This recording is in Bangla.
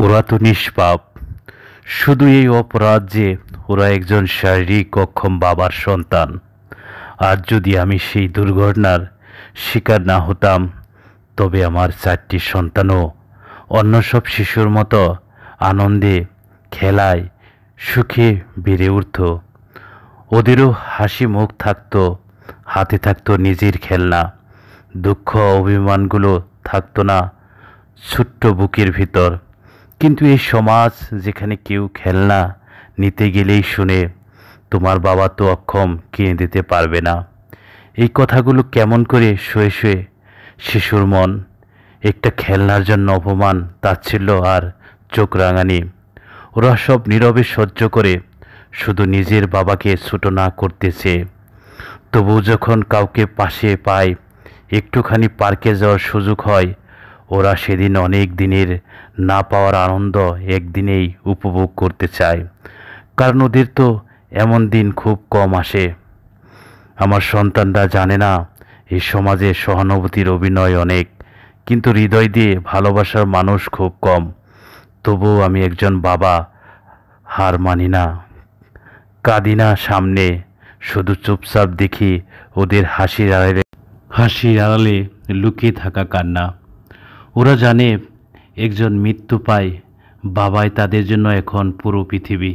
ওরা তো নিষ্পাপ। শুধু এই অপরাধ যে ওরা একজন শারীরিক অক্ষম বাবার সন্তান। আর যদি আমি সেই দুর্ঘটনার শিকার না হতাম, তবে আমার 4টি সন্তানও অন্য সব শিশুর মতো আনন্দে, খেলায়, সুখে বেড়ে উঠত। ওদেরও হাসি মুখ থাকতো, হাতে থাকতো নিজের খেলনা। দুঃখ অভিমানগুলো থাকতো না ছোট্ট বুকের ভিতর। কিন্তু এই সমাজ যেখানে কেউ খেলনা নিতে গেলেই শুনে, তোমার বাবা তো অক্ষম, কিনে দিতে পারবে না। এই কথাগুলো কেমন করে শুয়ে শুয়ে শিশুর মন। একটা খেলনার জন্য অপমান, তাচ্ছিল্য আর চোখ রাঙানি। ওরা সব নীরবে সহ্য করে, শুধু নিজের বাবাকে ছোট না করতেছে। তবু যখন কাউকে পাশে পায়, একটুখানি পার্কে যাওয়ার সুযোগ হয়, ওরা সেদিন অনেক দিনের না পাওয়ার আনন্দ একদিনেই উপভোগ করতে চায়। কারণ ওদের তো এমন দিন খুব কম আসে। আমার সন্তানরা জানে না এই সমাজে সহানুভূতির অভিনয় অনেক, কিন্তু হৃদয় দিয়ে ভালোবাসার মানুষ খুব কম। তবুও আমি একজন বাবা, হার মানি না, কাঁদি না সামনে, শুধু চুপচাপ দেখি ওদের হাসির আড়ালে লুকিয়ে থাকা কান্না। ওরা জানে একজন মৃত্যু পায়, বাবাই তাদের জন্য এখন পুরো পৃথিবী।